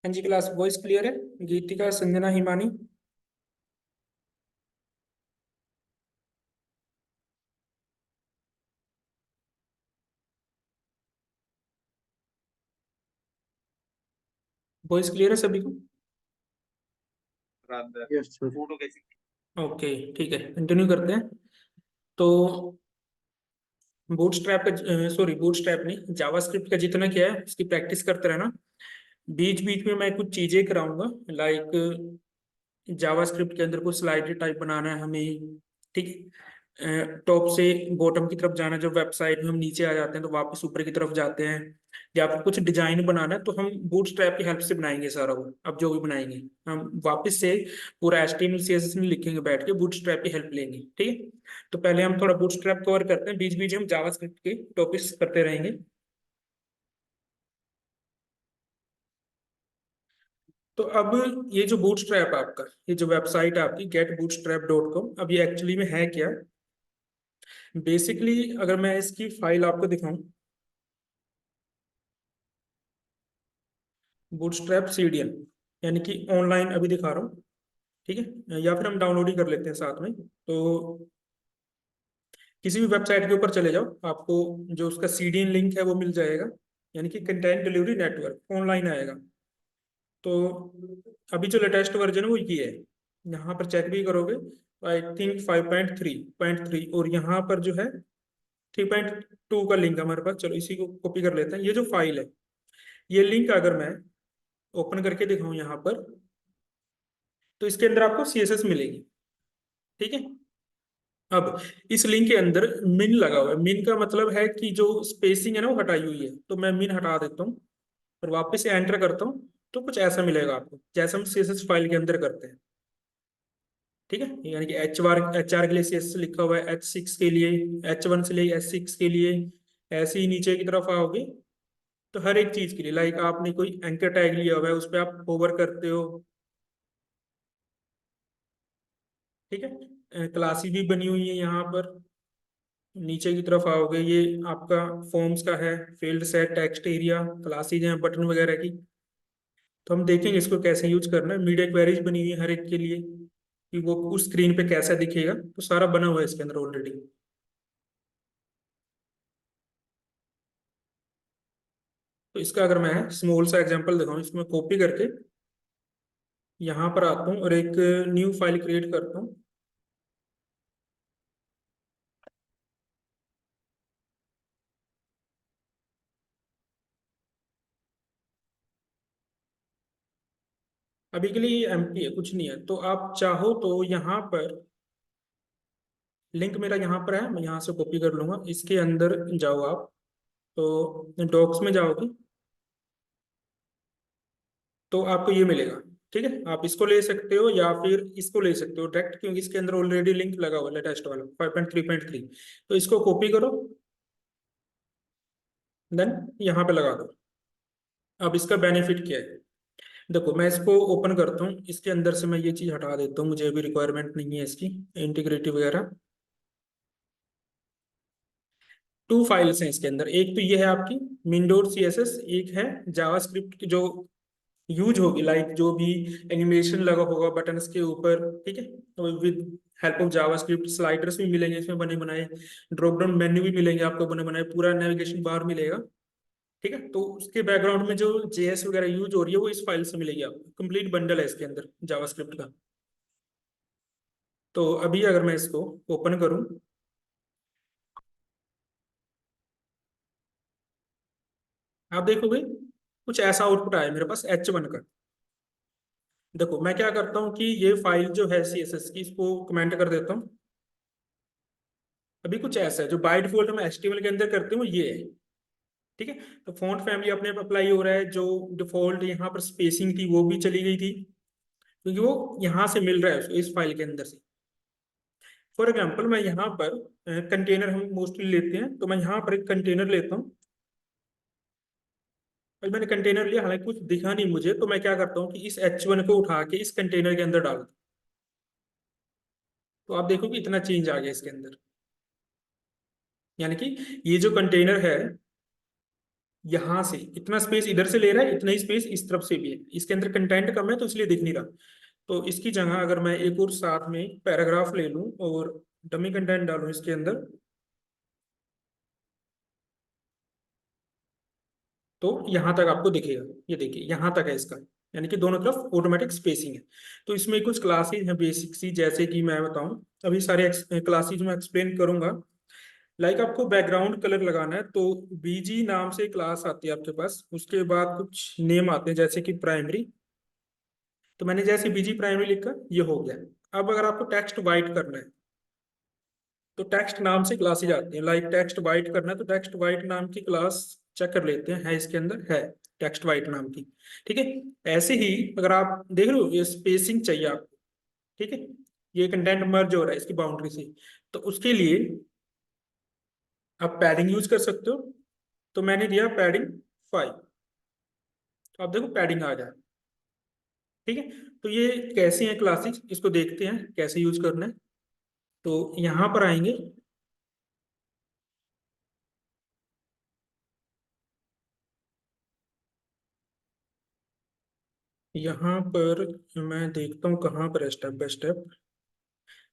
हाँ जी, class voice clear है। गीतिका, Sanjana, Himani. Voice clear है सभी को? Yes sir. ओके, ठीक है, कंटिन्यू करते हैं। तो बूटस्ट्रैप का, सॉरी बूटस्ट्रैप नहीं, जावास्क्रिप्ट का जितना किया है उसकी प्रैक्टिस करते रहना। बीच बीच में मैं कुछ चीजें कराऊंगा, लाइक जावास्क्रिप्ट के अंदर कुछ स्लाइड टाइप बनाना है हमें। ठीक है, टॉप से बॉटम की तरफ जाना है, जब वेबसाइट में हम नीचे आ जाते हैं तो वापस ऊपर की तरफ जाते हैं। या फिर कुछ डिजाइन बनाना है तो हम बूटस्ट्रैप की हेल्प से बनाएंगे सारा वो। अब जो भी बनाएंगे हम वापस से पूरा HTML CSS में लिखेंगे, बैठ के बूटस्ट्रैप की हेल्प लेंगे। ठीक है, तो पहले हम थोड़ा बूटस्ट्रैप कवर करते हैं, बीच बीच हम जावास्क्रिप्ट के टॉपिक्स करते रहेंगे। तो अब ये जो बूटस्ट्रैप आपका, ये जो वेबसाइट है आपकी getbootstrap.com, अब ये एक्चुअली में है क्या? बेसिकली अगर मैं इसकी फाइल आपको दिखाऊं, बूटस्ट्रैप CDN, यानी कि ऑनलाइन अभी दिखा रहा हूँ। ठीक है, या फिर हम डाउनलोड ही कर लेते हैं साथ में। तो किसी भी वेबसाइट के ऊपर चले जाओ, आपको जो उसका CDN लिंक है वो मिल जाएगा, यानी कि कंटेंट डिलीवरी नेटवर्क ऑनलाइन आएगा। तो अभी जो लेटेस्ट वर्जन है वो ये है। यहाँ पर चेक भी करोगे, आई थिंक 5.3 और यहाँ पर जो है 3.2 का लिंक है हमारे पास। चलो इसी को कॉपी कर लेते हैं। ये जो फाइल है, ये लिंक अगर मैं ओपन करके दिखाऊं यहाँ पर, तो इसके अंदर आपको CSS मिलेगी। ठीक है, अब इस लिंक के अंदर मिन लगा हुआ है। मिन का मतलब है कि जो स्पेसिंग है ना वो हटाई हुई है, तो मैं मिन हटा देता हूँ और वापस से एंटर करता हूँ। तो कुछ ऐसा मिलेगा आपको, जैसे हम CSS फाइल के अंदर करते हैं। ठीक है, यानी कि HR के लिए CSS लिखा हुआ है, H6 के लिए, H1 से लिए H6 के लिए। ऐसे ही नीचे की तरफ आओगे तो हर एक चीज के लिए, लाइक आपने कोई एंकर टैग लिया हुआ है, उस पर आप होवर करते हो। ठीक है, क्लासेस भी बनी हुई है यहाँ पर। नीचे की तरफ आओगे, ये आपका फॉर्म्स का है, field set, text area, classes हैं बटन वगैरह की। तो हम देखेंगे इसको कैसे यूज करना है। मीडिया क्वेरीज बनी हुई है हर एक के लिए, कि वो उस स्क्रीन पे कैसा दिखेगा, तो सारा बना हुआ है इसके अंदर ऑलरेडी। तो इसका अगर मैं स्मॉल सा एग्जांपल दिखाऊं, इसमें कॉपी करके यहाँ पर आता हूँ और एक न्यू फाइल क्रिएट करता हूँ। अभी के लिए ये एम्प्टी है, कुछ नहीं है। तो आप चाहो तो यहाँ पर लिंक मेरा यहाँ पर है, मैं यहाँ से कॉपी कर लूंगा। इसके अंदर जाओ आप, तो डॉक्स में जाओगे तो आपको ये मिलेगा। ठीक है, आप इसको ले सकते हो या फिर इसको ले सकते हो डायरेक्ट, क्योंकि इसके अंदर ऑलरेडी लिंक लगा हुआ है लेटेस्ट वाला 5.3.3। तो इसको कॉपी करो, देन यहाँ पे लगा दो। अब इसका बेनिफिट क्या है, देखो मैं इसको ओपन करता हूँ, इसके अंदर से मैं ये चीज हटा देता हूँ, मुझे अभी रिक्वायरमेंट नहीं है इसकी, इंटीग्रिटी वगैरह। टू फाइल्स हैं इसके अंदर, एक तो ये है आपकी min.css, एक है जावास्क्रिप्ट की जो यूज होगी, लाइक जो भी एनिमेशन लगा होगा बटन्स के ऊपर। ठीक है, तो with help of JavaScript sliders भी मिलेंगे इसमें बने बनाए, ड्रॉप डाउन मेन्यू भी मिलेंगे आपको बने बनाए, पूरा नेविगेशन बार मिलेगा। ठीक है, तो उसके बैकग्राउंड में जो JS वगैरह यूज हो रही है वो इस फाइल से मिलेगी आपको। कंप्लीट बंडल है इसके अंदर जावास्क्रिप्ट का। तो अभी अगर मैं इसको ओपन करूं, आप देखोगे कुछ ऐसा आउटपुट आया मेरे पास H1 का। देखो मैं क्या करता हूँ कि ये फाइल जो है CSS की, इसको कमेंट कर देता हूँ। अभी कुछ ऐसा है जो बाय डिफॉल्ट मैं HTML के अंदर करते हूँ, ये है। ठीक है, तो फॉन्ट फैमिली अपने आप अप्लाई हो रहा है। जो डिफॉल्ट यहाँ पर स्पेसिंग थी वो भी चली गई थी, क्योंकि वो यहाँ से मिल रहा है उसको इस फाइल के अंदर से। फॉर एग्जाम्पल मैं यहाँ पर कंटेनर हम मोस्टली लेते हैं, तो मैं यहाँ पर एक कंटेनर लेता हूँ। और मैंने कंटेनर लिया, हालांकि कुछ दिखा नहीं मुझे, तो मैं क्या करता हूँ कि इस H1 को उठा के इस कंटेनर के अंदर डाल दूँ। तो आप देखो कि इतना चेंज आ गया इसके अंदर, यानी कि ये जो कंटेनर है यहाँ से इतना स्पेस इधर से ले रहा है, इतना ही स्पेस इस तरफ से भी है, इसके अंदर कंटेंट कम है तो इसलिए दिख नहीं रहा। तो इसकी जगह अगर मैं एक और साथ में पैराग्राफ ले लूं और डमी कंटेंट डालूं इसके अंदर, तो यहाँ तक आपको दिखेगा। ये देखिए यहाँ तक है इसका, यानी कि दोनों तरफ ऑटोमेटिक स्पेसिंग है। तो इसमें कुछ क्लासेज हैं बेसिक सी, जैसे कि मैं बताऊं, अभी सारे क्लासेज में एक्सप्लेन करूंगा। लाइक आपको बैकग्राउंड कलर लगाना है तो बीजी नाम से क्लास आती है आपके पास, उसके बाद कुछ नेम आते हैं जैसे कि प्राइमरी। तो मैंने जैसे बीजी प्राइमरी लिखा, ये हो गया। अब अगर आपको टेक्स्ट वाइट करना है तो टेक्स्ट नाम से क्लासेज आती है। लाइक टेक्स्ट वाइट करना है तो टेक्स्ट वाइट नाम की क्लास चेक कर लेते हैं, है इसके अंदर है टेक्स्ट वाइट नाम की। ठीक है। ऐसे ही अगर आप देख रहे हो ये स्पेसिंग चाहिए आपको, ठीक है, ये कंटेंट मर्ज हो रहा है इसकी बाउंड्री से, तो उसके लिए आप पैडिंग यूज कर सकते हो। तो मैंने दिया पैडिंग 5, तो आप देखो पैडिंग आ जाए। ठीक है। तो ये कैसे हैं क्लासेस, इसको देखते हैं कैसे यूज करना है। तो यहाँ पर आएंगे, यहाँ पर मैं देखता हूँ कहाँ पर है स्टेप बाय स्टेप,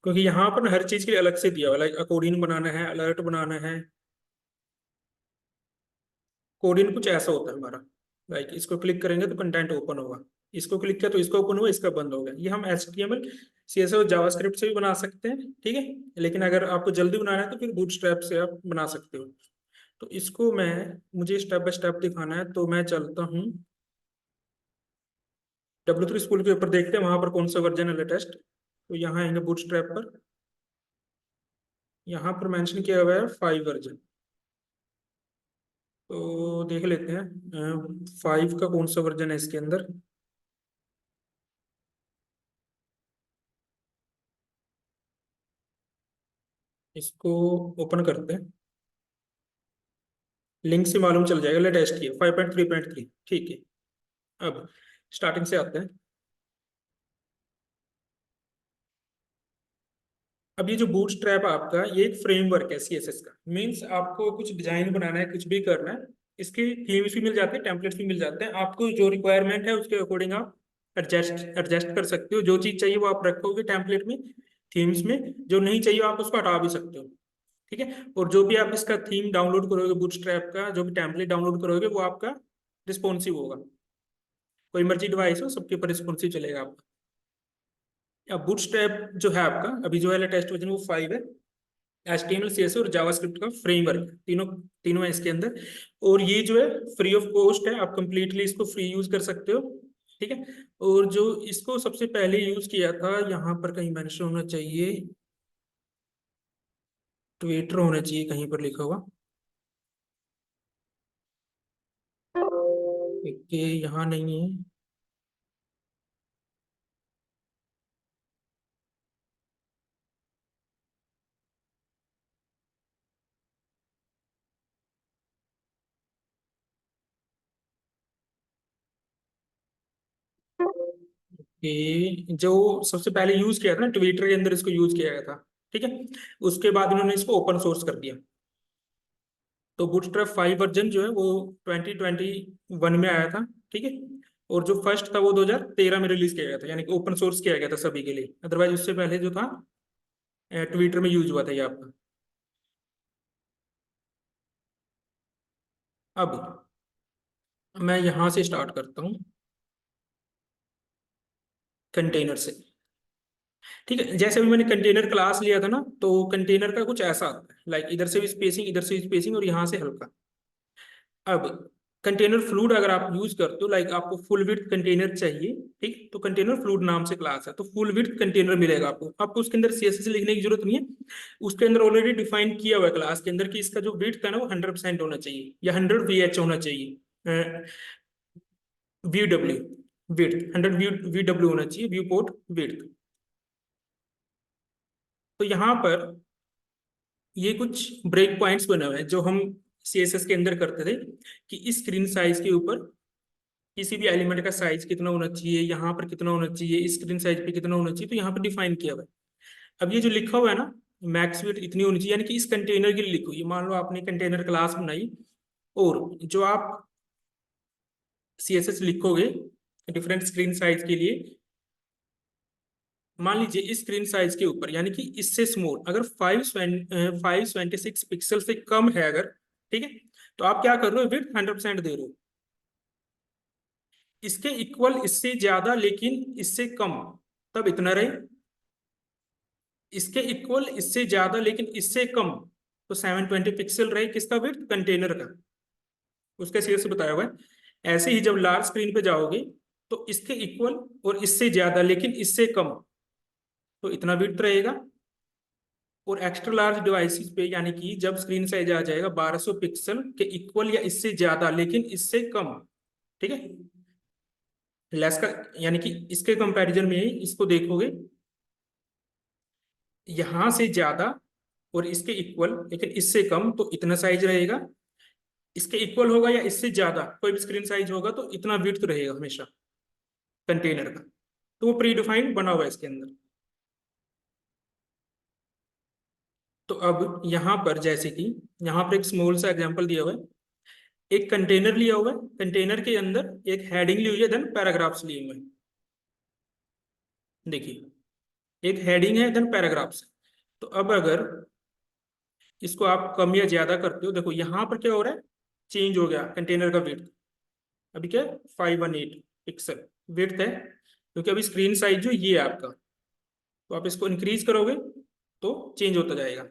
क्योंकि यहाँ पर ना हर चीज के लिए अलग से दिया हुआ, लाइक अकोर्डिंग बनाना है, अलर्ट बनाना है। कोडिंग कुछ ऐसा होता है हमारा, लाइक इसको क्लिक करेंगे तो कंटेंट ओपन होगा, इसको क्लिक किया तो इसका ओपन हुआ, इसका बंद हो गया। ये हम HTML CSS और जावास्क्रिप्ट से भी बना सकते हैं, ठीक है। लेकिन अगर आपको जल्दी बनाना है तो फिर बूटस्ट्रैप से आप बना सकते हो। तो इसको मैं, मुझे स्टेप बाय स्टेप दिखाना है तो मैं चलता हूँ W3 स्कूल के ऊपर, देखते हैं वहां पर कौन सा वर्जन है लेटेस्ट। तो यहाँ आएंगे बूटस्ट्रैप पर, यहाँ पर मेंशन किया हुआ है 5 वर्जन। तो देख लेते हैं 5 का कौन सा वर्जन है इसके अंदर। इसको ओपन करते हैं, लिंक से मालूम चल जाएगा। लेटेस्ट की 5.3.3, ठीक है। अब स्टार्टिंग से आते हैं। अब ये जो बूटस्ट्रैप आपका, ये एक फ्रेमवर्क है CSS का। मींस आपको कुछ डिजाइन बनाना है, कुछ भी करना है, इसके थीम्स भी मिल जाते हैं, टेम्पलेट्स भी मिल जाते हैं। आपको जो रिक्वायरमेंट है उसके अकॉर्डिंग आप एडजस्ट एडजस्ट कर सकते हो। जो चीज चाहिए वो आप रखोगे टेम्पलेट में, थीम्स में, जो नहीं चाहिए आप उसको हटा भी सकते हो। ठीक है। और जो भी आप इसका थीम डाउनलोड करोगे, बूटस्ट्रैप का जो भी टेम्पलेट डाउनलोड करोगे, वो आपका रिस्पॉन्सिव होगा। कोई मर्जी डिवाइस हो, सबके ऊपर रिस्पॉन्सिव चलेगा आपका। अब बूटस्ट्रैप जो है आपका, अभी जो है लेटेस्ट वर्जन, वो 5 है। HTML CSS और जावास्क्रिप्ट का फ्रेमवर्क, तीनों तीनों है इसके अंदर। और ये जो है फ्री ऑफ कॉस्ट है, आप कंप्लीटली इसको फ्री यूज कर सकते हो। ठीक है। और जो इसको सबसे पहले यूज किया था, यहाँ पर कहीं मेंशन होना चाहिए, ट्विटर होना चाहिए कहीं पर लिखा हुआ, कि यहाँ नहीं है। कि जो सबसे पहले यूज किया था ना, ट्विटर के अंदर इसको यूज किया गया था। ठीक है। उसके बाद उन्होंने इसको ओपन सोर्स कर दिया। तो बूटस्ट्रैप 5 वर्जन जो है वो 2021 में आया था। ठीक है। और जो फर्स्ट था वो 2013 में रिलीज किया गया था, यानी कि ओपन सोर्स किया गया था सभी के लिए। अदरवाइज उससे पहले जो था ट्विटर में यूज हुआ था ये आपका। अब मैं यहाँ से स्टार्ट करता हूँ कंटेनर से। ठीक है। जैसे अभी मैंने कंटेनर क्लास लिया था ना, तो कंटेनर का कुछ ऐसा आता है, लाइक इधर से भी स्पेसिंग, इधर से भी स्पेसिंग, और यहाँ से हल्का। अब कंटेनर फ्लूड अगर आप यूज करते हो, लाइक आपको फुल विड्थ कंटेनर चाहिए, ठीक, तो कंटेनर फ्लूड नाम से क्लास है, तो फुल विड्थ कंटेनर मिलेगा आपको। आपको उसके अंदर CSS लिखने की जरूरत नहीं है, उसके अंदर ऑलरेडी डिफाइन किया हुआ है क्लास के अंदर कि इसका जो विड्थ है ना वो 100% होना चाहिए, या 100 VH होना चाहिए। VW विड्थ 100 VW होना चाहिए, व्यू पोर्ट विड्थ। तो यहाँ पर ये कुछ ब्रेक पॉइंट्स बने हुए हैं जो हम CSS के अंदर करते थे, कि स्क्रीन साइज के ऊपर किसी भी एलिमेंट का साइज कितना होना चाहिए, यहाँ पर कितना होना चाहिए, स्क्रीन साइज पे कितना होना चाहिए, तो यहाँ पर डिफाइन किया हुआ है। अब ये जो लिखा हुआ है ना, मैक्स विड्थ इतनी होनी चाहिए, यानी कि इस कंटेनर के लिए लिखो। ये मान लो आपने कंटेनर क्लास बनाई और जो आप CSS लिखोगे डिफरेंट स्क्रीन साइज के लिए, मान लीजिए इस स्क्रीन साइज के ऊपर यानी कि इससे स्मॉल अगर 526 पिक्सल से कम है अगर, ठीक है, तो आप क्या कर रहे हो, विड्थ 100% दे रहे हो। इसके इक्वल इससे ज्यादा लेकिन इससे कम, तब इतना रहे। इसके इक्वल इससे ज्यादा लेकिन इससे कम, तो 720 पिक्सल रहे, किसका विड्थ, कंटेनर का, उसके सीधे से बताया हुआ है। ऐसे ही जब लार्ज स्क्रीन पे जाओगे तो इसके इक्वल और इससे ज्यादा लेकिन इससे कम, तो इतना विड्थ रहेगा। और एक्स्ट्रा लार्ज डिवाइसेस पे यानी कि जब स्क्रीन साइज आ जाएगा 1200 पिक्सल के इक्वल या इससे ज्यादा लेकिन इससे कम, ठीक है, लेस का, यानी कि इसके कंपैरिजन में इसको देखोगे, यहां से ज्यादा और इसके इक्वल लेकिन इससे कम, तो इतना साइज रहेगा। इसके इक्वल होगा या इससे ज्यादा कोई भी स्क्रीन साइज होगा तो इतना विड्थ रहेगा हमेशा कंटेनर का। तो वो प्री डिफाइंड बना हुआ है इसके अंदर। तो अब यहां पर जैसे कि यहां पर एक स्मॉल सा एग्जांपल दिया हुआ है, एक कंटेनर लिया हुआ है, कंटेनर के अंदर एक हेडिंग ली हुई है, देन पैराग्राफ्स लिए हुए हैं। देखिए एक हेडिंग है देन पैराग्राफ्स। तो अब अगर इसको आप कम या ज्यादा करते हो, देखो यहां पर क्या हो रहा है, चेंज हो गया कंटेनर का विड्थ। अभी क्या 518 पिक्सल विड्थ है, क्योंकि अभी स्क्रीन साइज जो ये है आपका, तो आप इसको इंक्रीज करोगे तो चेंज होता जाएगा।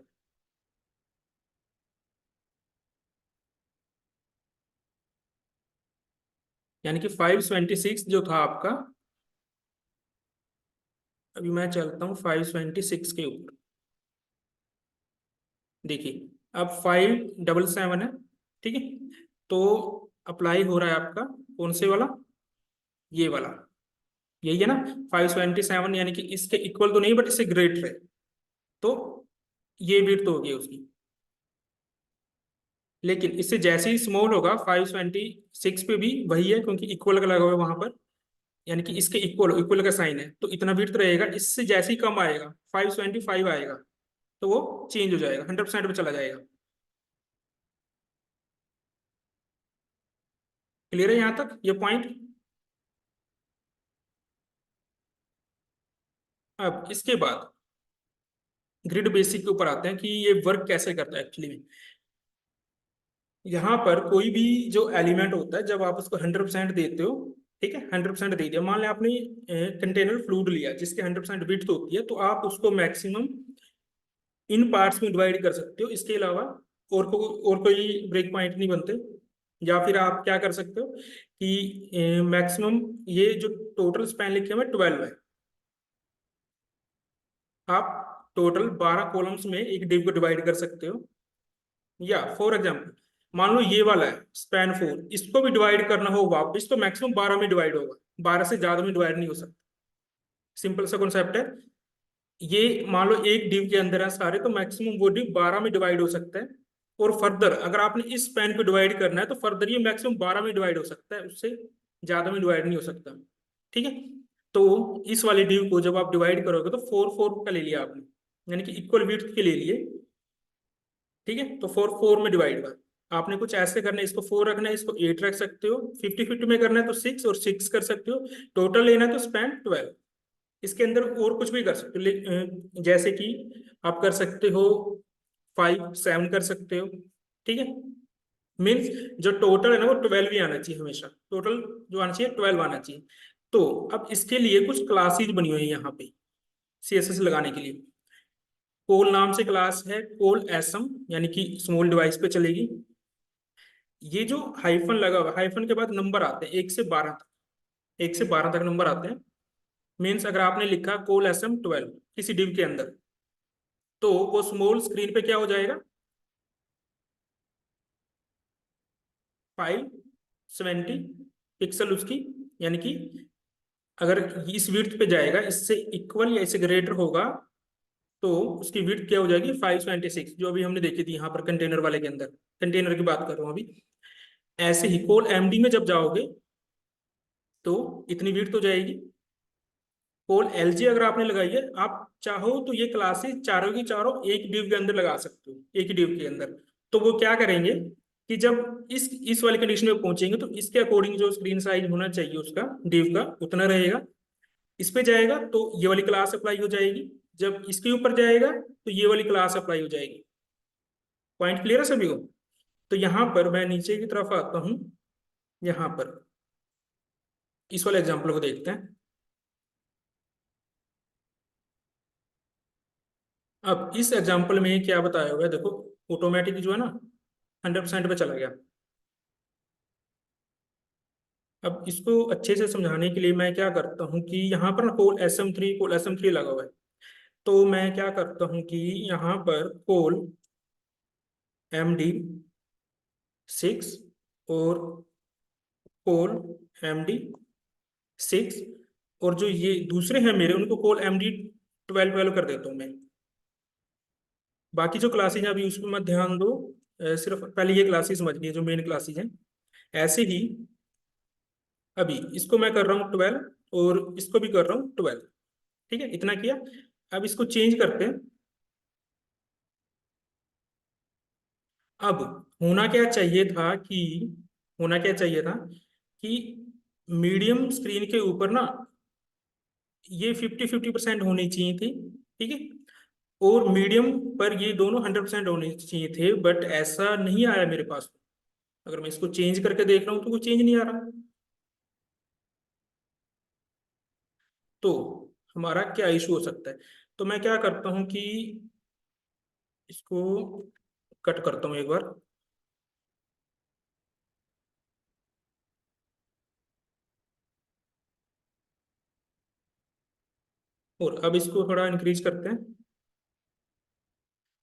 यानी कि 526 जो था आपका, अभी मैं चलता हूँ 526 के ऊपर, देखिए अब 577 है, ठीक है। तो अप्लाई हो रहा है आपका कौन से वाला, ये वाला, यही है ना 527, यानी कि इसके इक्वल तो नहीं बट इससे ग्रेटर है, तो ये बिट तो होगी उसकी। लेकिन इससे जैसे ही स्मॉल होगा 526 पे भी वही है, क्योंकि इक्वल का लगा हुआ है वहां पर, यानी कि इसके इक्वल इक्वल का साइन है, तो इतना बिट रहेगा। इससे जैसे ही कम आएगा 525 आएगा, तो वो चेंज हो जाएगा, 100% पे चला जाएगा। क्लियर है यहाँ तक ये पॉइंट। अब इसके बाद ग्रिड बेसिक के ऊपर आते हैं कि ये वर्क कैसे करता है एक्चुअली में। यहाँ पर कोई भी जो एलिमेंट होता है, जब आप उसको 100% देते हो, ठीक है, 100% दे दिया, मान लिया आपने कंटेनर फ्लूइड लिया जिसके 100% विड्थ होती है, तो आप उसको मैक्सिमम इन पार्ट्स में डिवाइड कर सकते हो। इसके अलावा और कोई ब्रेक पॉइंट नहीं बनते। या फिर आप क्या कर सकते हो कि मैक्सिमम ये जो टोटल स्पैन लिखे हुए 12 है, आप टोटल 12 कॉलम्स में एक डिव को डिवाइड कर सकते हो। या फॉर एग्जाम्पल मान लो ये वाला है स्पैन 4, इसको भी डिवाइड करना हो वापस, तो मैक्सिमम 12 में डिवाइड होगा, 12 से ज्यादा में डिवाइड नहीं हो सकता। सिंपल सा कॉन्सेप्ट है। ये मान लो एक डिव के अंदर है सारे, तो मैक्सिमम वो डिव 12 में डिवाइड हो सकता है। और फर्दर अगर आपने इस स्पैन को डिवाइड करना है तो फर्दर ये मैक्सिमम 12 में डिवाइड हो सकता है, उससे ज्यादा में डिवाइड नहीं हो सकता, ठीक है। तो इस वाले डिव को जब आप डिवाइड करोगे तो 4 4 का ले लिया आपने, यानी कि इक्वल विड्थ के ले लिए, ठीक है। तो 4 4 में डिवाइड हुआ। आपने कुछ ऐसे करना है, इसको 4 रखना है, इसको 8 रख सकते हो, 50 50 में करना है तो 6 और 6 कर सकते हो, टोटल लेना है तो स्पैन 12। इसके अंदर और कुछ भी कर सकते हो, जैसे कि आप कर सकते हो 5 7 कर सकते हो, ठीक है। मीन्स जो टोटल है ना वो 12 ही आना चाहिए, हमेशा टोटल जो आना चाहिए 12 आना चाहिए। तो अब इसके लिए कुछ क्लासेज बनी हुई है यहाँ पे CSS लगाने के लिए। कोल नाम से क्लास है, कोल एसम, यानी कि स्मॉल डिवाइस पे चलेगी। ये जो हाइफन लगा हुआ, हाइफन के बाद नंबर आते हैं 1 से 12 तक, 1 से 12 तक नंबर आते हैं। मीन्स अगर आपने लिखा कोल एसम 12 किसी डिव के अंदर, तो वो स्मॉल स्क्रीन पे क्या हो जाएगा, 570 पिक्सल उसकी, यानी कि अगर इस विड्थ पे जाएगा, इससे इक्वल या इससे ग्रेटर होगा, तो उसकी विड्थ क्या हो जाएगी 526, जो अभी हमने देखी थी यहाँ पर कंटेनर वाले के अंदर। कंटेनर की बात कर रहा हूँ अभी। ऐसे ही कोल एमडी में जब जाओगे तो इतनी विड्थ हो जाएगी। कोल एलजी अगर आपने लगाई है, आप चाहो तो ये क्लासेस चारों की चारों एक डिव के अंदर लगा सकते हो, एक ही डिव के अंदर। तो वो क्या करेंगे, कि जब इस वाली कंडीशन में पहुंचेंगे तो इसके अकॉर्डिंग जो स्क्रीन साइज होना चाहिए उसका डिव का उतना रहेगा। इस पे जाएगा तो ये वाली क्लास अप्लाई हो जाएगी, जब इसके ऊपर जाएगा तो ये वाली क्लास अप्लाई हो जाएगी। पॉइंट क्लियर है सभी को? तो यहां पर मैं नीचे की तरफ आता हूं, यहां पर इस वाले एग्जाम्पल को देखते हैं। अब इस एग्जाम्पल में क्या बताया हुआ है देखो, ऑटोमेटिक जो है ना 100% पे चला गया। अब इसको अच्छे से समझाने के लिए मैं क्या करता हूँ कि यहाँ पर कोल एस एम थ्री लगा हुआ है, तो मैं क्या करता हूँ कि यहाँ पर कोल MD6 और कोल MD6, और जो ये दूसरे हैं मेरे उनको कोल MD12 कर देता हूँ मैं। बाकी जो क्लासेज हैं अभी उस पर मत ध्यान दो, सिर्फ पहले ये क्लासेस समझ लिए जो मेन क्लासेज हैं। ऐसे ही अभी इसको मैं कर रहा हूँ 12 और इसको भी कर रहा हूँ 12। ठीक है, इतना किया। अब इसको चेंज करते हैं। अब होना क्या चाहिए था कि मीडियम स्क्रीन के ऊपर ना ये 50-50% होनी चाहिए थी। ठीक है, और मीडियम पर ये दोनों 100% होने चाहिए थे, बट ऐसा नहीं आया मेरे पास। अगर मैं इसको चेंज करके देख रहा हूँ तो कोई चेंज नहीं आ रहा। तो हमारा क्या इशू हो सकता है? तो मैं क्या करता हूँ कि इसको कट करता हूँ एक बार। और अब इसको थोड़ा इंक्रीज करते हैं।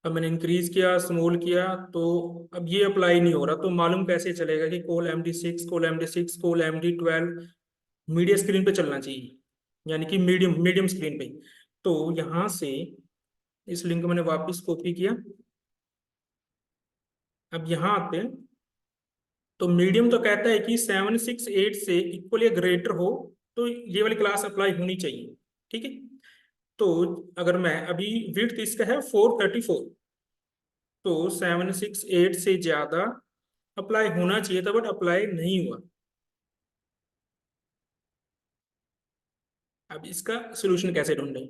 अब मैंने इंक्रीज किया, स्मॉल किया, तो अब ये अप्लाई नहीं हो रहा। तो मालूम कैसे चलेगा कि कोल MD6 मीडिया स्क्रीन पे चलना चाहिए, यानी कि मीडियम मीडियम स्क्रीन पे। तो यहाँ से इस लिंक को मैंने वापस कॉपी किया। अब यहाँ आते हैं तो मीडियम तो कहता है कि 768 से इक्वल या ग्रेटर हो तो ये वाली क्लास अप्लाई होनी चाहिए। ठीक है, तो अगर मैं अभी विड्थ इसका है 434, तो 768 से ज्यादा अप्लाई होना चाहिए था, बट अप्लाई नहीं हुआ। अब इसका सोल्यूशन कैसे ढूंढें?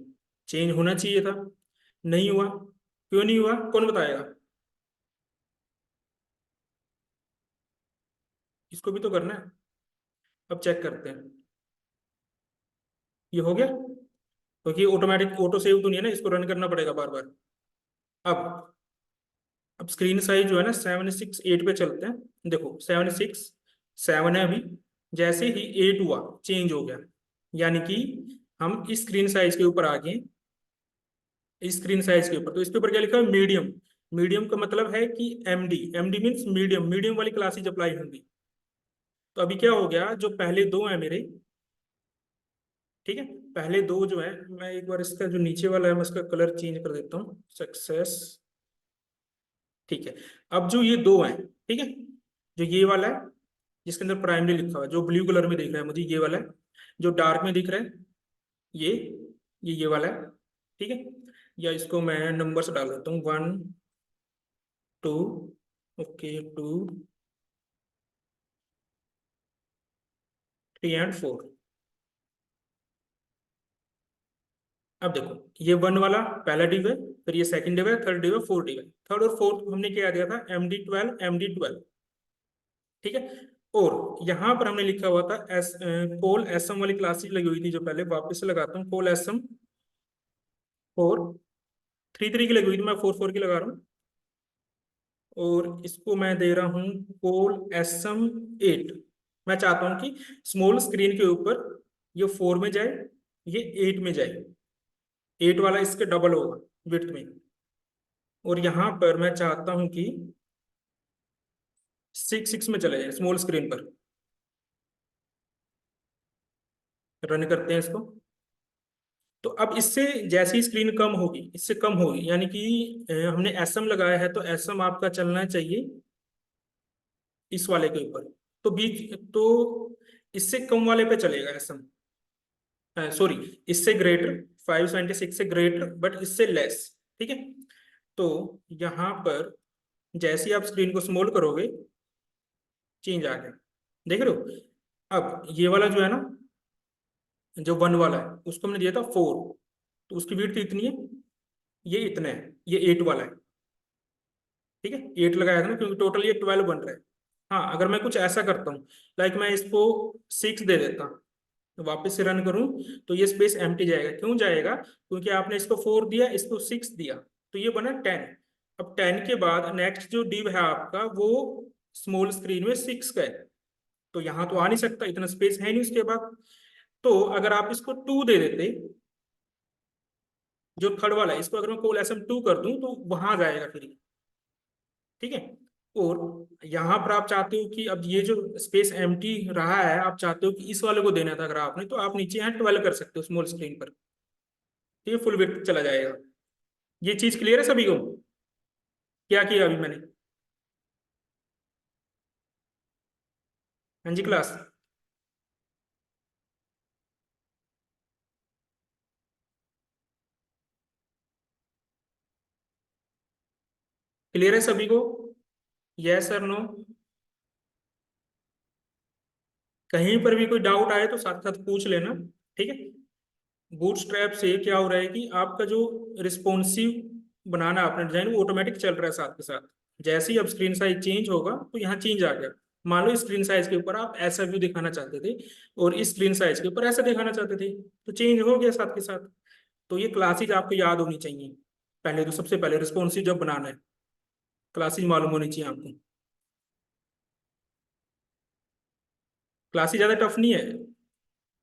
चेंज होना चाहिए था, नहीं हुआ। क्यों नहीं हुआ, कौन बताएगा? इसको भी तो करना है। अब चेक करते हैं, ये हो गया क्योंकि ऑटोमेटिक ऑटो सेव तो नहीं है ना, इसको रन करना पड़ेगा बार बार। अब स्क्रीन साइज जो है ना 768 पे चलते हैं। देखो 767 है अभी, जैसे ही 8 हुआ चेंज हो गया, यानी कि हम इस स्क्रीन साइज के ऊपर आ गए। इस स्क्रीन साइज के ऊपर तो इसके ऊपर क्या लिखा है, मीडियम। मीडियम का मतलब है कि एमडी मीन्स मीडियम, मीडियम वाली क्लासेज अप्लाई होंगी। तो अभी क्या हो गया, जो पहले दो हैं मेरे, ठीक है, पहले दो जो है, मैं एक बार इसका जो नीचे वाला है मैं इसका कलर चेंज कर देता हूँ, सक्सेस। ठीक है, अब जो ये दो हैं, ठीक है, जो ये वाला है जिसके अंदर प्राइमरी लिखा हुआ है, जो ब्लू कलर में दिख रहा है मुझे ये वाला है, जो डार्क में दिख रहा है ये ये वाला है। ठीक है, या इसको मैं नंबर से डाल देता हूँ 1 2, ओके 2 3 और 4। अब देखो ये वन वाला पहला डिव है, फिर ये सेकंड डिव है, थर्ड डिव है, फोर्थ डिव है। थर्ड और फोर्थ हमने क्या दिया था, MD12 ठीक है। और यहाँ पर हमने लिखा हुआ था कोल एसएम वाली क्लासेज लगी हुई थी जो पहले, वापस से लगाता हूँ, कोल एसएम 4 3 3 की लगी हुई थी, मैं 4 4 की लगा रहा हूँ। और इसको मैं दे रहा हूँ कोल SM 8। मैं चाहता हूँ कि स्मॉल स्क्रीन के ऊपर ये 4 में जाए, ये 8 में जाए। 8 वाला इसके डबल होगा विड्थ में। और यहाँ पर मैं चाहता हूँ कि 6 6 में चले जाए स्मॉल स्क्रीन पर। रन करते हैं इसको। तो अब इससे जैसी स्क्रीन कम होगी, इससे कम होगी, यानी कि हमने एसएम लगाया है तो एसएम आपका चलना चाहिए इस वाले के ऊपर। तो बीच तो इससे कम वाले पे चलेगा एसएम, सॉरी, इससे ग्रेटर, 576 से ग्रेटर बट इससे लेस। ठीक है, तो यहाँ पर जैसे ही आप स्क्रीन को स्मॉल करोगे चेंज आ गया, देख रहे हो। अब ये वाला जो है ना, जो वन वाला है उसको हमने दिया था 4, तो उसकी विड्थ इतनी है, ये इतना है, ये 8 वाला है, ठीक है, 8 लगाया था ना, क्योंकि टोटल ये 12 बन रहा है। हाँ, अगर मैं कुछ ऐसा करता हूँ, लाइक मैं इसको 6 दे देता, तो वापस से रन करूं, तो ये स्पेस एम्प्टी जाएगा। क्यों जाएगा? क्योंकि आपने इसको 4 दिया, इसको 6 दिया, तो ये बना 10। अब 10 के बाद नेक्स्ट जो डिव है आपका, वो स्मॉल स्क्रीन में 6 का है, तो यहाँ तो आ नहीं सकता, इतना स्पेस है नहीं उसके बाद। तो अगर आप इसको 2 दे देते, जो थर्ड वाला है, इसको अगर मैं कोल एसएम 2 कर दूं, तो वहां जाएगा फिर ये, ठीक है। और यहाँ पर आप चाहते हो कि अब ये जो स्पेस एम्प्टी रहा है, आप चाहते हो कि इस वाले को देना था अगर आपने, तो आप नीचे यहाँ 12 कर सकते हो स्मॉल स्क्रीन पर, तो ये फुल विड्थ चला जाएगा। ये चीज क्लियर है सभी को? क्या किया अभी मैंने? हाँ जी क्लास, क्लियर है सभी को? यस और नो? कहीं पर भी कोई डाउट आए तो साथ साथ पूछ लेना, ठीक है। बूटस्ट्रैप से क्या हो रहा है कि आपका जो रिस्पॉन्सिव बनाना है अपना डिजाइन, वो ऑटोमेटिक चल रहा है साथ के साथ। जैसे ही अब स्क्रीन साइज चेंज होगा, तो यहाँ चेंज आ गया। मान लो स्क्रीन साइज के ऊपर आप ऐसा व्यू दिखाना चाहते थे, और इस स्क्रीन साइज के ऊपर ऐसा दिखाना चाहते थे, तो चेंज हो गया साथ के साथ। तो ये क्लासेज आपको याद होनी चाहिए। पहले तो सबसे पहले रिस्पॉन्सिव जब बनाना है, क्लासेज मालूम होनी चाहिए आपको। क्लासेज ज्यादा टफ नहीं है।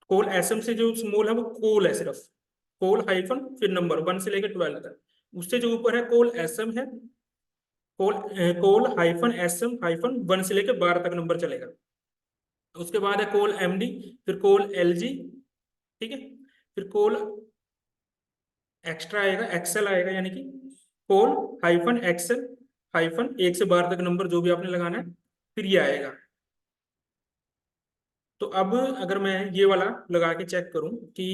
कोल एसएम से जो स्मॉल है वो कोल है सिर्फ, कोल हाइफन फिर नंबर 1 से लेकर 12 तक। उससे जो ऊपर है कोल एसएम है, कोल कोल हाइफन एसएम हाइफन 1 से लेकर 12 तक नंबर चलेगा। उसके बाद है कोल एमडी, फिर कोल एलजी, ठीक है, फिर कोल एक्स्ट्रा आएगा, एक्सेल आएगा, यानी कि कोल हाइफन एक्सेल हाइफन 1 से 12 तक नंबर जो भी आपने लगाना है, फिर ये आएगा। तो अब अगर मैं ये वाला लगा के चेक करूं कि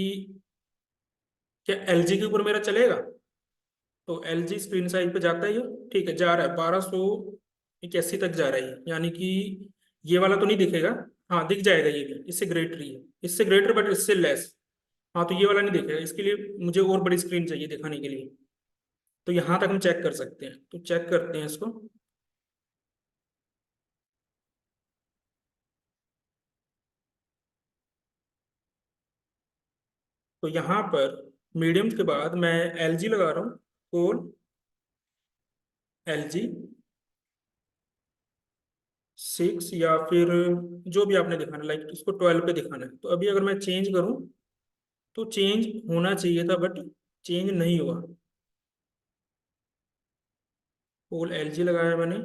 क्या एलजी के ऊपर मेरा चलेगा, तो एल जी स्क्रीन साइज पे जाता है ये, ठीक है, जा रहा है 1281 तक जा रहा है ये, यानी कि ये वाला तो नहीं दिखेगा। हाँ दिख जाएगा, ये भी इससे ग्रेटर ही है, इससे ग्रेटर बट इससे लेस। हाँ, तो ये वाला नहीं दिखेगा, इसके लिए मुझे और बड़ी स्क्रीन चाहिए दिखाने के लिए। तो यहाँ तक हम चेक कर सकते हैं, तो चेक करते हैं इसको। तो यहाँ पर मीडियम के बाद मैं एल जी लगा रहा हूँ, कोल एल जी 6, या फिर जो भी आपने दिखाना, लाइक इसको 12 पे दिखाना है। तो अभी अगर मैं चेंज करूँ, तो चेंज होना चाहिए था, बट चेंज नहीं हुआ। पोल एलजी लगाया मैंने।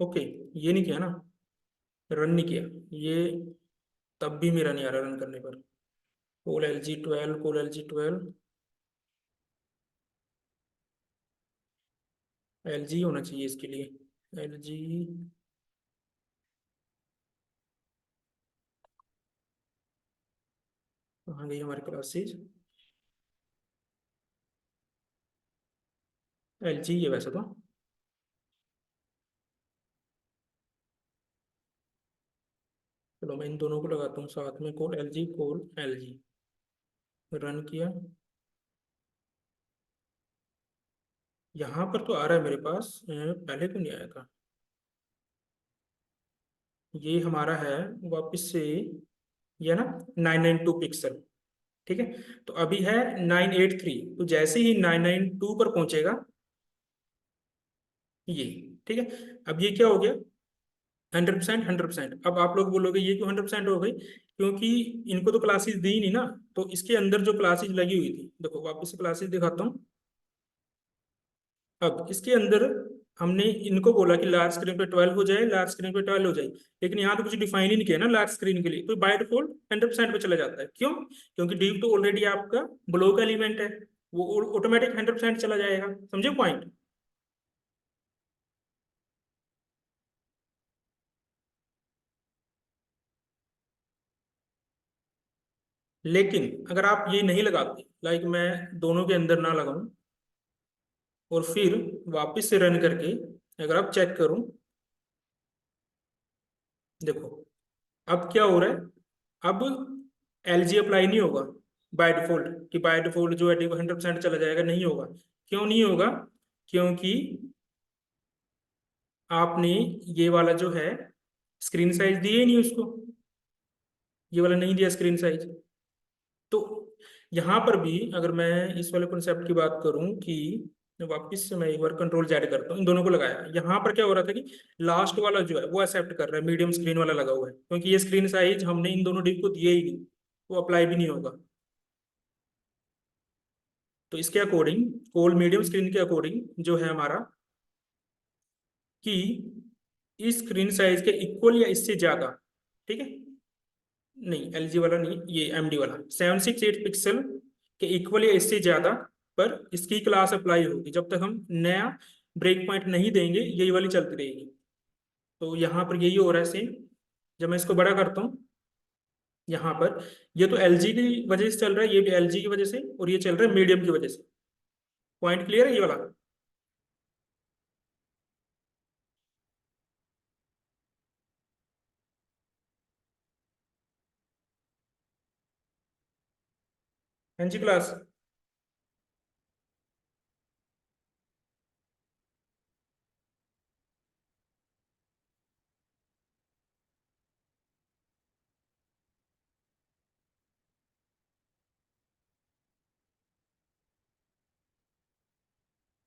ओके, ये नहीं किया ना, रन नहीं किया ये, तब भी मेरा नहीं आ रहा रन करने पर। पोल LG12, पोल LG12, LG होना चाहिए इसके लिए। LG, कहाँ गई हमारी क्लासेज? LG है वैसे तो। चलो मैं इन दोनों को लगाता हूँ साथ में, कोल LG कोल LG, रन किया। यहाँ पर तो आ रहा है मेरे पास, पहले तो नहीं आया था। ये हमारा है वापस से, ये ना 992 पिक्सल, ठीक है। तो अभी है 983, तो जैसे ही 992 पर पहुंचेगा ये, ठीक है। अब ये क्या हो गया? 100%, 100%। अब आप लोग बोलोगे ये क्यों 100% हो गई? क्योंकि इनको तो क्लासेस दी नहीं ना। तो इसके अंदर जो क्लासेस लगी हुई थी, देखो वापस से क्लासेस दिखाता हूँ। अब इसके अंदर हमने इनको बोला कि लार्ज स्क्रीन पे 12 हो जाए, लार्ज स्क्रीन पे 12 हो जाए, लेकिन यहाँ तो कुछ डिफाइन ही नहीं किया ना लार्ज स्क्रीन के लिए, तो बाय डिफॉल्ट 100% पे चला जाता है। क्यों? क्योंकि डिव तो ऑलरेडी आपका ब्लॉक एलिमेंट है, वो ऑटोमेटिक 100% चला जाएगा। समझे पॉइंट? लेकिन अगर आप ये नहीं लगाते, लाइक मैं दोनों के अंदर ना लगाऊं और फिर वापस से रन करके अगर आप चेक करूं, देखो अब क्या हो रहा है। अब एलजी अप्लाई नहीं होगा बाय डिफॉल्ट, कि बाय डिफॉल्ट जो है 100% चला जाएगा, नहीं होगा। क्यों नहीं होगा? क्योंकि आपने ये वाला जो है स्क्रीन साइज दिए ही नहीं उसको, ये वाला नहीं दिया स्क्रीन साइज। तो यहाँ पर भी अगर मैं इस वाले कॉन्सेप्ट की बात करूं कि वापस से मैं एक बार कंट्रोल जेड करता हूँ, इन दोनों को लगाया, यहाँ पर क्या हो रहा था कि लास्ट वाला जो है वो एक्सेप्ट कर रहा है, मीडियम स्क्रीन वाला लगा हुआ है, क्योंकि ये स्क्रीन साइज हमने इन दोनों डिव को दिए ही नहीं, वो अप्लाई भी नहीं होगा। तो इसके अकॉर्डिंग, कोल मीडियम स्क्रीन के अकॉर्डिंग जो है हमारा, कि इस स्क्रीन साइज के इक्वल या इससे ज्यादा, ठीक है, नहीं एलजी वाला नहीं, ये एमडी वाला 768 पिक्सल के इक्वल या इससे ज्यादा पर इसकी क्लास अप्लाई होगी। जब तक हम नया ब्रेक पॉइंट नहीं देंगे यही वाली चलती रहेगी। तो यहाँ पर यही हो रहा है सेम। जब मैं इसको बड़ा करता हूँ, यहाँ पर ये तो एलजी की वजह से चल रहा है, ये भी एलजी की वजह से, और ये चल रहा है मीडियम की वजह से। पॉइंट क्लियर है ये वाला? हाँ जी क्लास।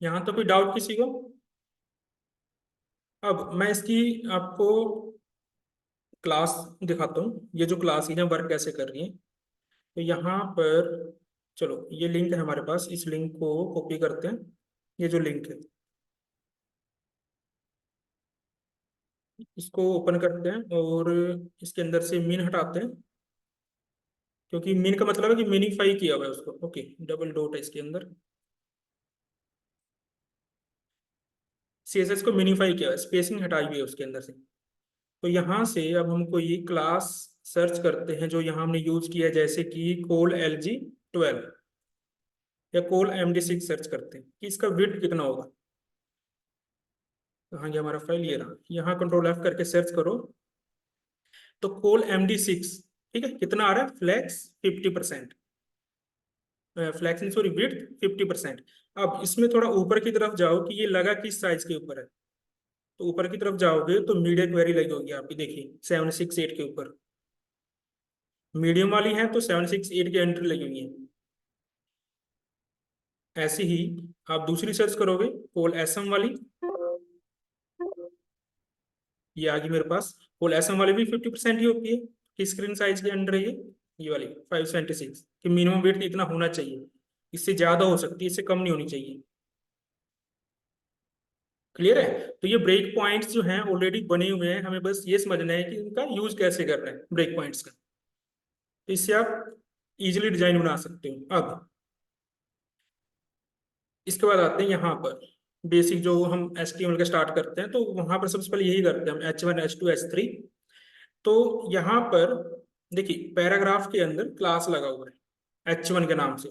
यहाँ तो कोई डाउट किसी को? अब मैं इसकी आपको क्लास दिखाता हूँ, ये जो क्लास है वर्क कैसे कर रही है। तो यहाँ पर चलो, ये लिंक है हमारे पास, इस लिंक को कॉपी करते हैं। ये जो लिंक है इसको ओपन करते हैं और इसके अंदर से मिन हटाते हैं, क्योंकि मिन का मतलब है कि मिनिफाई किया हुआ है उसको। ओके, डबल डॉट है इसके अंदर, सीएसएस को मिनिफाई किया हुआ है, स्पेसिंग हटाई हुई है उसके अंदर से। तो यहाँ से अब हमको ये क्लास सर्च करते हैं जो यहाँ हमने यूज किया है, जैसे कि कोल LG 12 या कोल MD6 सर्च करते हैं कि इसका विड्थ कितना होगा। तो हाँ, ये हमारा फाइल ये रहा, यहाँ कंट्रोल F करके सर्च करो। तो कोल MD6, ठीक है, कितना आ रहा है? फ्लैक्स 50%, फ्लैक्स नहीं सॉरी, विड्थ 50%। अब इसमें थोड़ा ऊपर की तरफ जाओ कि ये लगा किस साइज के ऊपर है। तो ऊपर की तरफ जाओगे तो मीडिया क्वेरी लगी होगी आपकी, देखिए 768 के ऊपर। मीडियम वाली है तो 768 की एंट्री लगी हुई है। ऐसे ही आप दूसरी सर्च करोगे, कोल SM वाली, ये आ गई मेरे पास। कोल SM वाली भी 50% ही होती है कि स्क्रीन साइज के अंडर है ये वाली 576, कि मिनिमम वेट इतना होना चाहिए, इससे ज्यादा हो सकती है, इससे कम नहीं होनी चाहिए। क्लियर है? तो ये ब्रेक पॉइंट्स जो हैं ऑलरेडी बने हुए हैं, हमें बस ये समझना है कि इनका यूज कैसे करना है ब्रेक पॉइंट्स का। तो इससे आप इजिली डिजाइन बना सकते हो। अब इसके बाद आते हैं यहाँ पर, बेसिक जो हम HTML का स्टार्ट करते हैं, तो वहां पर सबसे पहले यही करते हैं हम, H1 H2 H3। तो यहाँ पर देखिए पैराग्राफ के अंदर क्लास लगा हुआ है H1 के नाम से,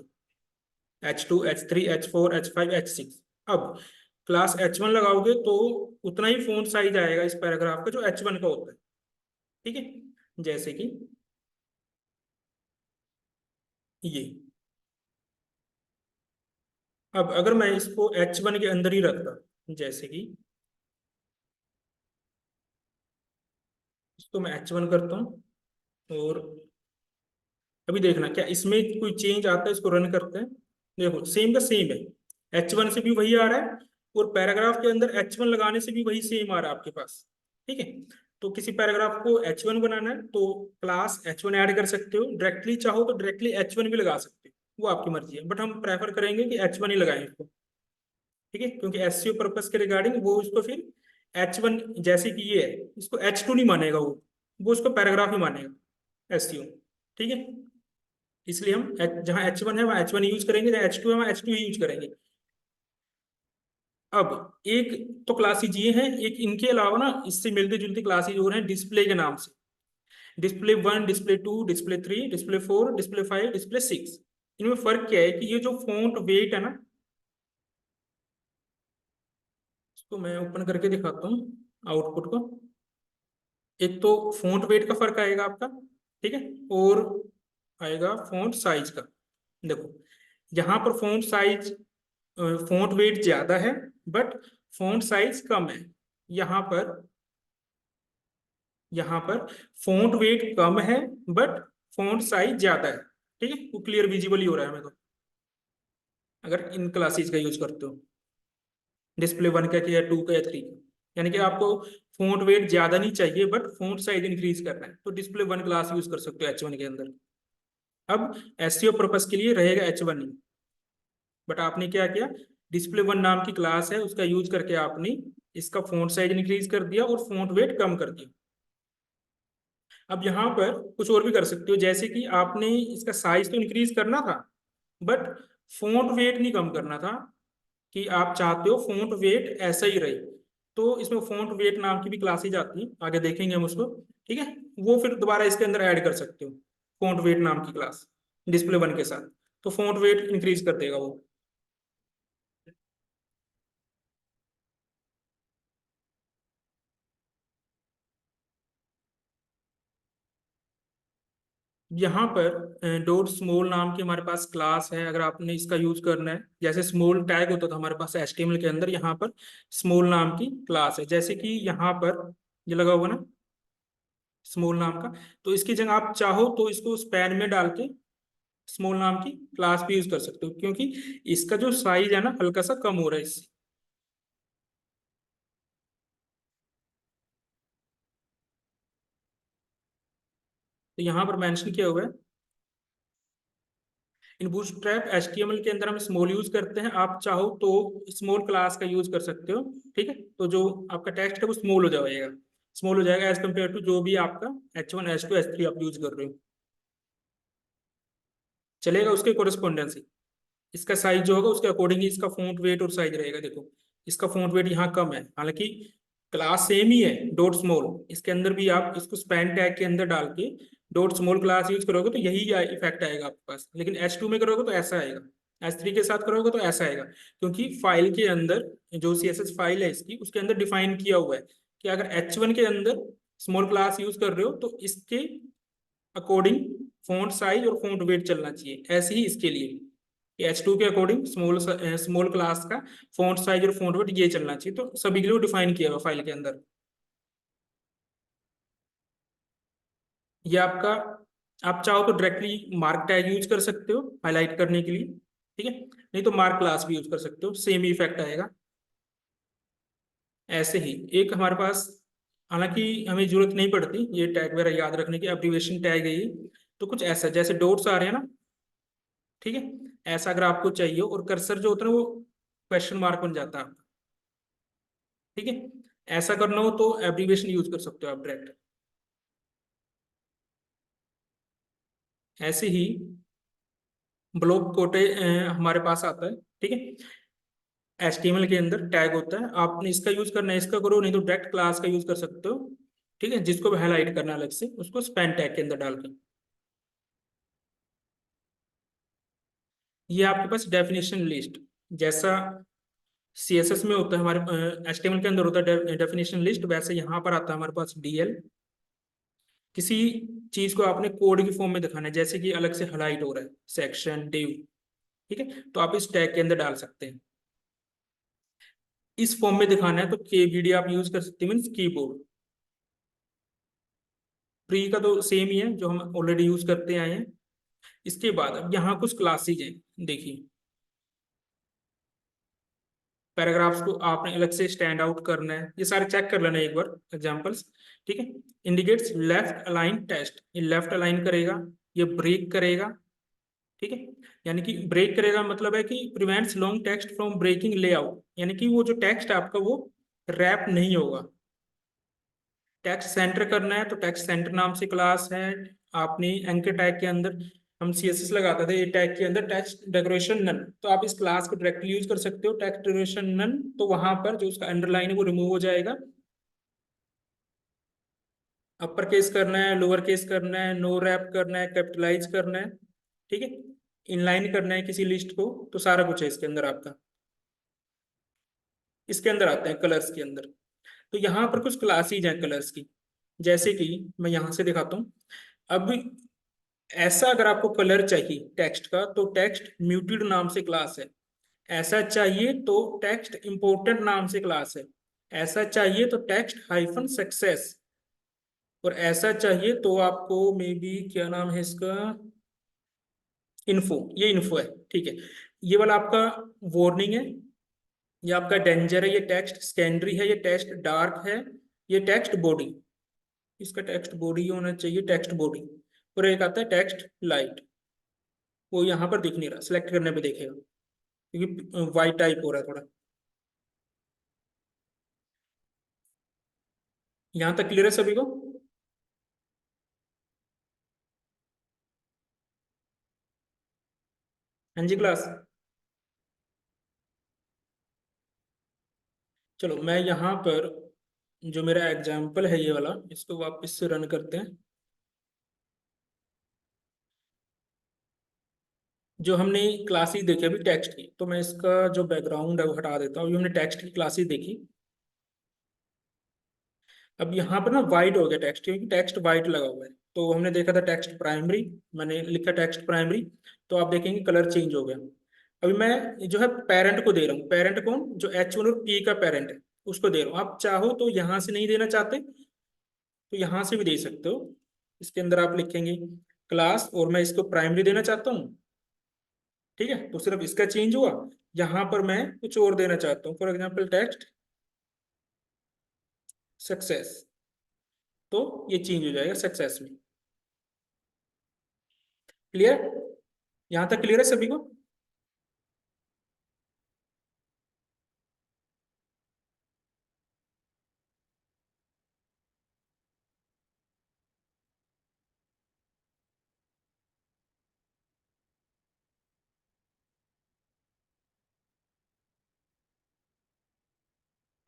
H2 H3 H4 H5 H6। अब क्लास H1 लगाओगे तो उतना ही फोंट साइज आएगा इस पैराग्राफ का जो H1 का होता है, ठीक है, जैसे कि ये। अब अगर मैं इसको H1 के अंदर ही रखता, जैसे कि इसको मैं H1 करता हूँ, और अभी देखना क्या इसमें कोई चेंज आता है, इसको रन करते हैं। देखो सेम का सेम है, H1 से भी वही आ रहा है, और पैराग्राफ के अंदर H1 लगाने से भी वही सेम आ रहा है आपके पास, ठीक है। तो किसी पैराग्राफ को H1 बनाना है तो क्लास H1 ऐड कर सकते हो, डायरेक्टली चाहो तो डायरेक्टली H1 भी लगा सकते हो, वो आपकी मर्जी है, बट हम प्रेफर करेंगे कि H1 ही लगाएं इसको, ठीक है, क्योंकि एसईओ पर्पस के रिगार्डिंग वो इसको फिर H1, जैसे कि ये है, इसको H2 नहीं मानेगा वो उसको पैराग्राफ ही मानेगा एसईओ, ठीक है। इसलिए हम जहाँ H1 है वहाँ H1 यूज करेंगे, जहाँ H2 है वहाँ H2 ही यूज करेंगे। अब एक तो क्लासेज ये हैं, एक इनके अलावा ना इससे मिलती जुलती क्लासेज और हैं डिस्प्ले के नाम से। Display 1, display 2, display 3, display 4, display 5, display 6। इनमें फर्क क्या है कि ये जो फॉन्ट वेट है ना, इसको मैं ओपन करके दिखाता हूँ आउटपुट को। एक तो फॉन्ट वेट का फर्क आएगा आपका, ठीक है, और आएगा फॉन्ट साइज का। देखो यहाँ पर फॉन्ट साइज, फॉन्ट वेट ज्यादा है बट फॉन्ट साइज कम है। यहाँ पर यहाँ पर फॉन्ट वेट कम है बट फॉन्ट साइज ज्यादा है। ठीक है, वो क्लियर विजिबल ही हो रहा है मेरे को अगर इन क्लासेस का यूज करते हो, डिस्प्ले 1 का या 2 का या 3 का। यानी कि आपको फॉन्ट वेट ज्यादा नहीं चाहिए बट फॉन्ट साइज इंक्रीज करना है, तो डिस्प्ले 1 क्लास यूज कर सकते हो H1 के अंदर। अब एसईओ पर्पस के लिए रहेगा H1 ही, बट आपने क्या किया, डिस्प्ले 1 नाम की क्लास है उसका यूज करके आपने इसका फॉन्ट साइज इंक्रीज कर दिया और फॉन्ट वेट कम कर दिया। अब यहाँ पर कुछ और भी कर सकते हो, जैसे कि आपने इसका साइज तो इंक्रीज करना था बट फॉन्ट वेट नहीं कम करना था, कि आप चाहते हो फॉन्ट वेट ऐसा ही रहे। तो इसमें फॉन्ट वेट नाम की भी क्लासेज आती है, आगे देखेंगे हम उसको। ठीक है, वो फिर दोबारा इसके अंदर ऐड कर सकते हो, फॉन्ट वेट नाम की क्लास डिस्प्ले 1 के साथ, तो फॉन्ट वेट इंक्रीज कर देगा वो। यहाँ पर डॉट स्मॉल नाम की हमारे पास क्लास है, अगर आपने इसका यूज करना है, जैसे स्मॉल टैग होता था हमारे पास HTML के अंदर, यहाँ पर स्मॉल नाम की क्लास है। जैसे कि यहाँ पर ये लगा हुआ ना स्मॉल नाम का, तो इसकी जगह आप चाहो तो इसको स्पैन में डाल के स्मॉल नाम की क्लास भी यूज कर सकते हो, क्योंकि इसका जो साइज है ना हल्का सा कम हो रहा है इससे। तो यहाँ पर मेंशन किया हुआ है, इन बूटस्ट्रैप HTML के अंदर हम स्मॉल यूज करते हैं, आप चाहो तो स्मॉल क्लास का यूज कर सकते हो। ठीक है, तो जो आपका टेक्स्ट है वो स्मॉल हो जाएगा, स्मॉल हो जाएगा एज कम्पेयर टू जो भी आपका H1, H2, H3 आप यूज कर रहे हो, चलेगा उसके कोरिस्पोंडेंस। इसका साइज जो होगा उसके अकॉर्डिंग ही इसका फॉन्ट वेट और साइज रहेगा। देखो इसका फॉन्ट वेट यहाँ कम है, हालांकि क्लास सेम ही है डॉट स्मॉल, इसके अंदर भी आप इसको स्पैन टैग के अंदर डाल के डॉट स्मॉल क्लास यूज करोगे तो यही इफेक्ट आएगा आपके पास, लेकिन H2 में करोगे तो ऐसा आएगा, H3 के साथ करोगे तो ऐसा आएगा, क्योंकि फाइल के अंदर जो CSS फाइल है इसकी उसके अंदर डिफाइन किया हुआ है कि अगर H1 के अंदर स्मॉल क्लास यूज कर रहे हो तो इसके अकॉर्डिंग फॉन्ट साइज और फॉन्ट वेट चलना चाहिए। ऐसे ही इसके लिए H2 के अकॉर्डिंग स्मॉल स्मॉल क्लास का फॉन्ट साइज और फॉन्ट वेट ये चलना चाहिए, तो सभी के लिए डिफाइन किया हुआ फाइल के अंदर। ये आपका, आप चाहो तो डायरेक्टली मार्क टैग यूज कर सकते हो हाईलाइट करने के लिए, ठीक है, नहीं तो मार्क क्लास भी यूज कर सकते हो, सेम ही इफेक्ट आएगा। ऐसे ही एक हमारे पास, हालांकि हमें जरूरत नहीं पड़ती ये टैग वगैरह याद रखने की, एब्रीविएशन टैग है ये, तो कुछ ऐसा जैसे डॉट्स आ रहे हैं ना, ठीक है, ऐसा अगर आपको चाहिए और कर्सर जो होता है वो क्वेश्चन मार्क बन जाता है आपका, ठीक है, ऐसा करना हो तो एब्रीविएशन यूज कर सकते हो आप डायरेक्ट। ऐसे ही ब्लॉक कोटे हमारे पास आता है, ठीक है, HTML के अंदर टैग होता है, आपने इसका यूज करना है इसका करो, नहीं तो डायरेक्ट क्लास का यूज कर सकते हो। ठीक है, जिसको भी हाईलाइट करना है अलग से उसको स्पैन टैग के अंदर डाल के। ये आपके पास डेफिनेशन लिस्ट, जैसा CSS में होता है हमारे HTML के अंदर होता है डेफिनेशन लिस्ट, वैसे यहाँ पर आता है हमारे पास DL। किसी चीज को आपने कोड की फॉर्म में दिखाना है, जैसे कि अलग से हाईलाइट हो रहा है सेक्शन डिव, ठीक है, तो आप इस टैग के अंदर डाल सकते हैं। इस फॉर्म में दिखाना है तो KVD आप यूज कर सकते हैं, मीन्स कीबोर्ड। प्री का तो सेम ही है जो हम ऑलरेडी यूज करते आए हैं। इसके बाद अब यहाँ कुछ क्लासेज हैं, देखिए पैराग्राफ्स को आपने अलग से स्टैंड आउट करना है, ये सारे चेक कर लेना एक बार एग्जांपल्स। ठीक है, इंडिकेट्स लेफ्ट अलाइन टेस्ट, ये लेफ्ट अलाइन करेगा, ये ब्रेक करेगा, ठीक है, यानी कि ब्रेक करेगा मतलब है कि prevents long text from breaking layout, यानी कि वो जो टेक्स्ट है आपका वो रैप नहीं होगा। टेक्स्ट सेंटर करना है तो टेक्स्ट सेंटर नाम से क्लास है, आपने एंकर टैग के अंदर हम CSS लगाते थे टैग के अंदर टेक्स्ट डेकोरेशन नन, तो आप इस क्लास को डायरेक्टली यूज कर सकते हो टेक्स्ट डेकोरेशन नन, तो वहां पर जो उसका अंडरलाइन है वो रिमूव हो जाएगा। अपर केस करना है, लोअर केस करना है, नो रैप करना है, कैपिटलाइज करना है, ठीक है, इनलाइन करना है किसी लिस्ट को, तो सारा कुछ है इसके अंदर आपका। इसके अंदर आते हैं कलर्स के अंदर। तो यहाँ पर कुछ क्लासेज हैं कलर्स की, जैसे कि मैं यहाँ से दिखाता हूँ। अब ऐसा अगर आपको कलर चाहिए टेक्स्ट का, तो टेक्स्ट म्यूटेड नाम से क्लास है। ऐसा चाहिए तो टेक्स्ट इंपोर्टेंट नाम से क्लास है। ऐसा चाहिए तो टेक्स्ट हाइफन सक्सेस। और ऐसा चाहिए तो आपको मे बी क्या नाम है इसका, इन्फो, ये इन्फो है, ठीक है। ये वाला आपका वार्निंग है, ये आपका डेंजर है, ये टेक्स्ट सेकेंडरी है, ये टेक्स्ट डार्क है, ये टेक्स्ट बॉडी, इसका टेक्स्ट बॉडी होना चाहिए, टेक्स्ट बॉडी। और एक आता है टेक्स्ट लाइट, वो यहाँ पर दिख नहीं रहा, सिलेक्ट करने पे देखेगा क्योंकि वाइट टाइप हो रहा है थोड़ा। यहाँ तक क्लियर है सभी को? हाँ जी क्लास। चलो मैं यहाँ पर जो मेरा एग्जाम्पल है ये वाला, इसको वापस से रन करते हैं। जो हमने क्लासेस देखी अभी टेक्स्ट की, तो मैं इसका जो बैकग्राउंड है वो हटा देता हूँ। अभी हमने टेक्स्ट की क्लासेस देखी। अब यहाँ पर ना वाइट हो गया टेक्स्ट, क्योंकि टेक्स्ट वाइट लगा हुआ है। तो हमने देखा था टेक्स्ट प्राइमरी, मैंने लिखा टेक्स्ट प्राइमरी, तो आप देखेंगे कलर चेंज हो गया। अभी मैं जो है पेरेंट को दे रहा हूँ, पेरेंट कौन, जो H1 और P का पेरेंट है उसको दे रहा हूँ। आप चाहो तो यहाँ से नहीं देना चाहते तो यहाँ से भी दे सकते हो। इसके अंदर आप लिखेंगे क्लास, और मैं इसको प्राइमरी देना चाहता हूँ, ठीक है, तो सिर्फ इसका चेंज हुआ। यहाँ पर मैं कुछ और देना चाहता हूँ, फॉर एग्जाम्पल टेक्स्ट सक्सेस, तो ये चेंज हो जाएगा सक्सेस में। क्लियर? यहाँ तक क्लियर है सभी को?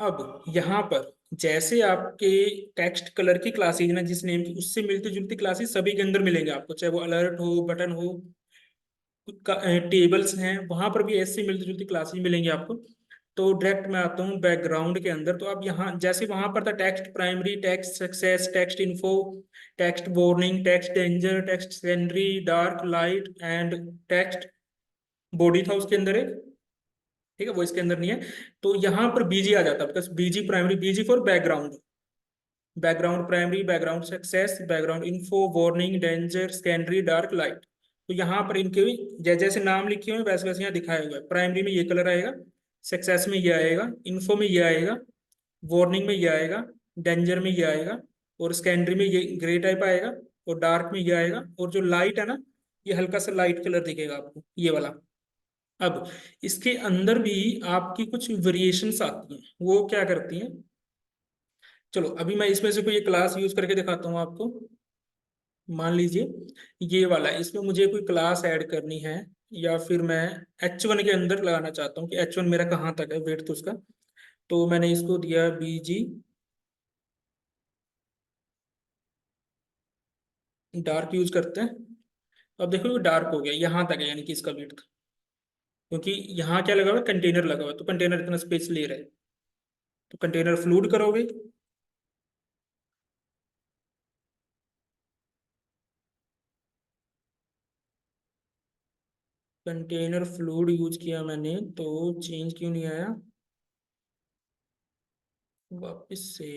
अब यहाँ पर जैसे आपके टेक्स्ट कलर की क्लासेज ना, जिस नेम की, उससे मिलती जुलती क्लासेस सभी के अंदर मिलेंगे आपको, चाहे वो अलर्ट हो, बटन हो, टेबल्स हैं, वहां पर भी ऐसी मिलती जुलती क्लासेज मिलेंगी आपको। तो डायरेक्ट मैं आता हूँ बैकग्राउंड के अंदर। तो अब यहाँ जैसे वहां पर था text primary, text success, text info, text warning, text danger, text secondary, dark, light and text body था उसके अंदर एक, ठीक है, वो इसके अंदर नहीं है। तो यहाँ पर बीजी आ जाता है, because BG primary, BG for background, background primary, background success, background info, warning, danger, secondary, dark, light. तो यहाँ पर इनके भी जैसे जैसे नाम लिखे हुए हैं वैसे वैसे यहाँ दिखाया हुआ है। प्राइमरी में ये कलर आएगा, सक्सेस में ये आएगा, इन्फो में ये आएगा, वार्निंग में ये आएगा, डेंजर में ये आएगा, और सेकेंडरी में ये ग्रे टाइप आएगा, और डार्क में ये आएगा, और जो लाइट है ना, ये हल्का सा लाइट कलर दिखेगा आपको, ये वाला। अब इसके अंदर भी आपकी कुछ वेरिएशंस आती हैं, वो क्या करती हैं, चलो अभी मैं इसमें से कोई एक क्लास यूज करके दिखाता हूँ आपको। मान लीजिए ये वाला है, इसमें मुझे कोई क्लास ऐड करनी है, या फिर मैं H1 के अंदर लगाना चाहता हूँ कि H1 मेरा कहाँ तक है वेट तो उसका। तो मैंने इसको दिया BG, डार्क यूज करते हैं। अब देखो ये डार्क हो गया, यहाँ तक है, यानी कि इसका वेट, क्योंकि यहाँ क्या लगा हुआ है, कंटेनर लगा हुआ है, तो कंटेनर इतना स्पेस ले रहा है। तो कंटेनर फ्लूड करोगे, कंटेनर फ्लूड यूज किया मैंने, तो चेंज क्यों नहीं आया वापस से?